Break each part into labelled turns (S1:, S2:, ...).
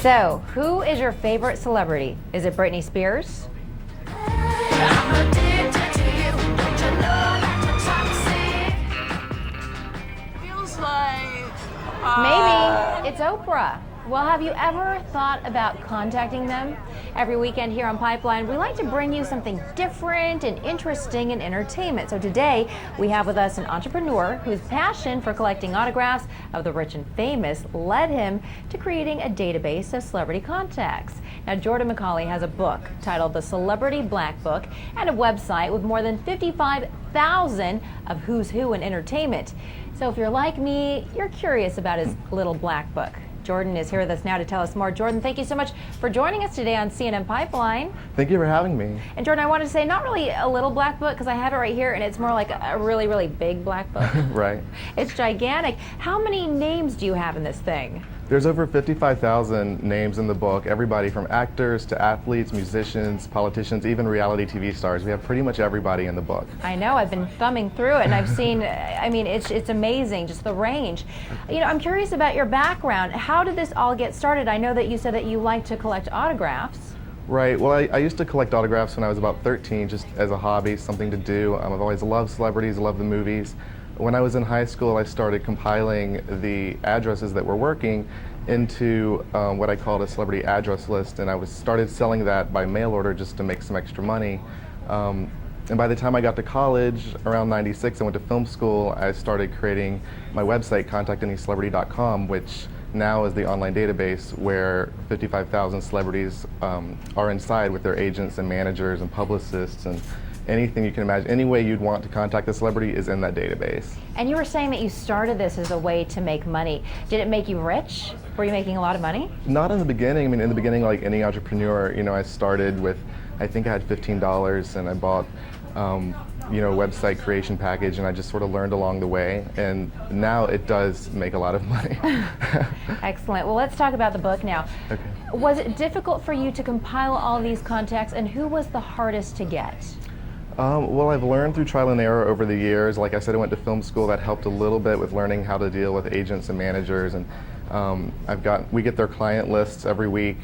S1: So, who is your favorite celebrity? Is it Britney Spears?
S2: Feels like...
S1: Maybe it's Oprah. Well, have you ever thought about contacting them? Every weekend here on Pipeline, we like to bring you something different and interesting in entertainment. So today, we have with us an entrepreneur whose passion for collecting autographs of the rich and famous led him to creating a database of celebrity contacts. Now, Jordan McAuley has a book titled The Celebrity Black Book and a website with more than 55,000 of who's who in entertainment. So if you're like me, you're curious about his little black book. Jordan is here with us now to tell us more. Jordan, thank you so much for joining us today on CNN Pipeline.
S3: Thank you for having me.
S1: And Jordan, I wanted to say not really a little black book because I have it right here and it's more like a really, really big black book.
S3: Right.
S1: It's gigantic. How many names do you have in this thing?
S3: There's over 55,000 names in the book, everybody from actors to athletes, musicians, politicians, even reality TV stars. We have pretty much everybody in the book.
S1: I know, I've been thumbing through it and I've seen, I mean, it's amazing, just the range. You know, I'm curious about your background. How did this all get started? I know that you said that you like to collect autographs.
S3: Right, well I used to collect autographs when I was about 13, just as a hobby, something to do. I've always loved celebrities, loved the movies. When I was in high school, I started compiling the addresses that were working into what I called a celebrity address list, and I started selling that by mail order just to make some extra money. And by the time I got to college, around '96, I went to film school. I started creating my website, contactanycelebrity.com, which now is the online database where 55,000 celebrities are inside with their agents and managers and publicists and anything you can imagine. Any way you'd want to contact a celebrity is in that database.
S1: And you were saying that you started this as a way to make money. Did it make you rich? Were you making a lot of money?
S3: Not in the beginning. I mean, in the beginning, like any entrepreneur, you know, I started with, I think I had $15 and I bought, you know, a website creation package, and I just sort of learned along the way. And now it does make a lot of money.
S1: Excellent. Well, let's talk about the book now.
S3: Okay.
S1: Was it difficult for you to compile all these contacts, and who was the hardest to get?
S3: Well, I've learned through trial and error over the years. Like I said, I went to film school. That helped a little bit with learning how to deal with agents and managers. And we get their client lists every week.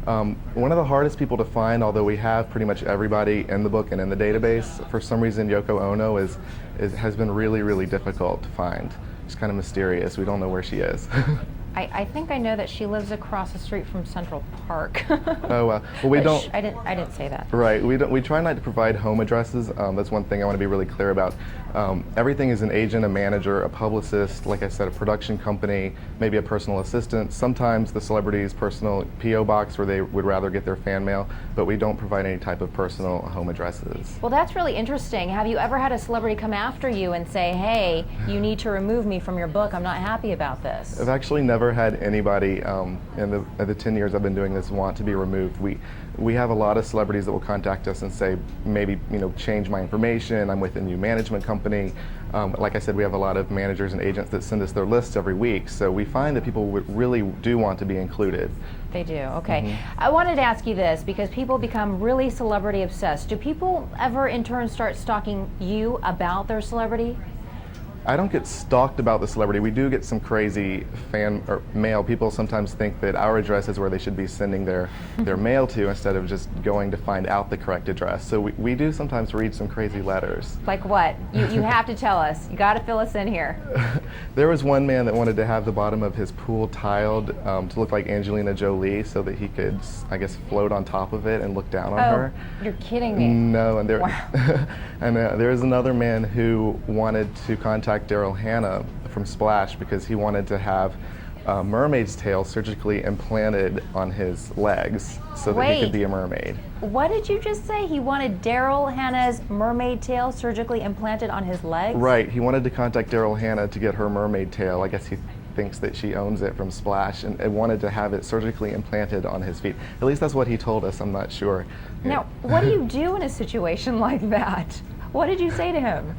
S3: One of the hardest people to find, although we have pretty much everybody in the book and in the database, for some reason Yoko Ono has been really, really difficult to find. She's kind of mysterious. We don't know where she is.
S1: I think I know that she lives across the street from Central Park.
S3: Oh, well, we don't.
S1: I didn't say that.
S3: Right. We try not to provide home addresses. That's one thing I want to be really clear about. Everything is an agent, a manager, a publicist, like I said, a production company, maybe a personal assistant. Sometimes the celebrity's personal P.O. box where they would rather get their fan mail, but we don't provide any type of personal home addresses.
S1: Well, that's really interesting. Have you ever had a celebrity come after you and say, hey, you need to remove me from your book, I'm not happy about this?
S3: I've actually never had anybody in the 10 years I've been doing this want to be removed. We have a lot of celebrities that will contact us and say, maybe, you know, change my information, I'm with a new management company. Like I said, we have a lot of managers and agents that send us their lists every week, so we find that people really do want to be included.
S1: They do, okay.
S3: Mm-hmm.
S1: I wanted to ask you this because people become really celebrity obsessed. Do people ever in turn start stalking you about their celebrity?
S3: I don't get stalked about the celebrity. We do get some crazy fan or mail. People sometimes think that our address is where they should be sending their mail to instead of just going to find out the correct address. So we do sometimes read some crazy letters.
S1: Like what? You have to tell us. You got to fill us in here.
S3: There was one man that wanted to have the bottom of his pool tiled to look like Angelina Jolie so that he could, I guess, float on top of it and look down on her.
S1: You're kidding me.
S3: No, and
S1: Wow.
S3: and there was another man who wanted to contact Daryl Hannah from Splash because he wanted to have a mermaid's tail surgically implanted on his legs so that he could be a mermaid.
S1: What did you just say? He wanted Daryl Hannah's mermaid tail surgically implanted on his legs?
S3: Right. He wanted to contact Daryl Hannah to get her mermaid tail. I guess he thinks that she owns it from Splash and wanted to have it surgically implanted on his feet. At least that's what he told us. I'm not sure.
S1: Now, what do you do in a situation like that? What did you say to him?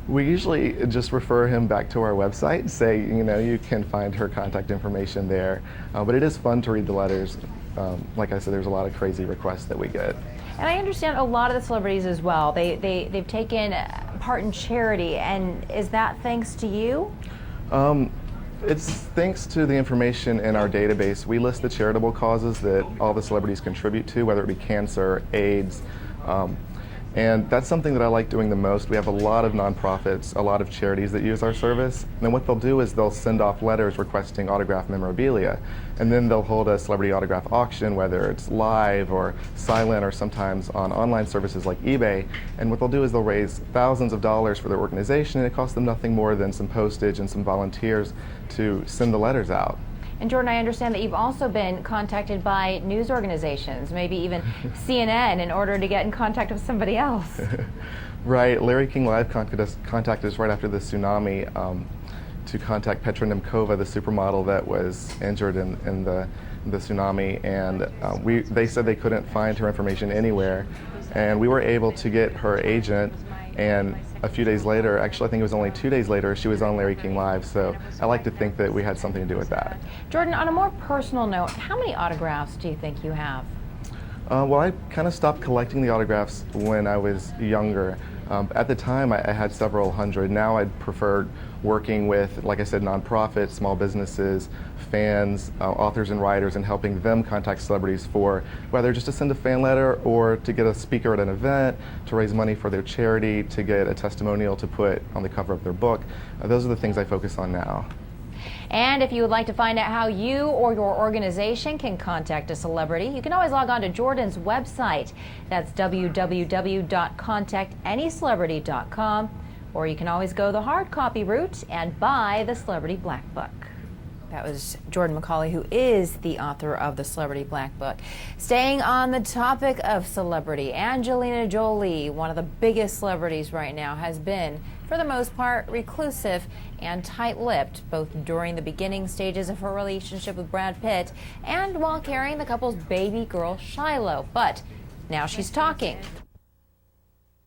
S3: We usually just refer him back to our website, say, you know, you can find her contact information there. But it is fun to read the letters. Like I said, there's a lot of crazy requests that we get.
S1: And I understand a lot of the celebrities as well. They've taken part in charity, and is that thanks to you?
S3: It's thanks to the information in our database. We list the charitable causes that all the celebrities contribute to, whether it be cancer, AIDS, and that's something that I like doing the most. We have a lot of nonprofits, a lot of charities that use our service. And what they'll do is they'll send off letters requesting autographed memorabilia. And then they'll hold a celebrity autograph auction, whether it's live or silent or sometimes on online services like eBay. And what they'll do is they'll raise thousands of dollars for their organization, and it costs them nothing more than some postage and some volunteers to send the letters out.
S1: And Jordan, I understand that you've also been contacted by news organizations, maybe even CNN, in order to get in contact with somebody else.
S3: Right. Larry King Live contacted us right after the tsunami to contact Petra Nemkova, the supermodel that was injured in the tsunami, and they said they couldn't find her information anywhere, and we were able to get her agent. And a few days later, actually I think it was only 2 days later, she was on Larry King Live, so I like to think that we had something to do with that.
S1: Jordan, on a more personal note, how many autographs do you think you have?
S3: Well, I kind of stopped collecting the autographs when I was younger. At the time, I had several hundred. Now I'd prefer working with, like I said, nonprofits, small businesses, fans, authors and writers, and helping them contact celebrities for whether just to send a fan letter or to get a speaker at an event, to raise money for their charity, to get a testimonial to put on the cover of their book. Those are the things I focus on now.
S1: And if you would like to find out how you or your organization can contact a celebrity, you can always log on to Jordan's website. That's www.contactanyscelebrity.com, or you can always go the hard copy route and buy the Celebrity Black Book. That was Jordan McAuley, who is the author of the Celebrity Black Book. Staying on the topic of celebrity, Angelina Jolie, one of the biggest celebrities right now, has been, for the most part, reclusive and tight-lipped, both during the beginning stages of her relationship with Brad Pitt and while carrying the couple's baby girl, Shiloh. But now she's talking.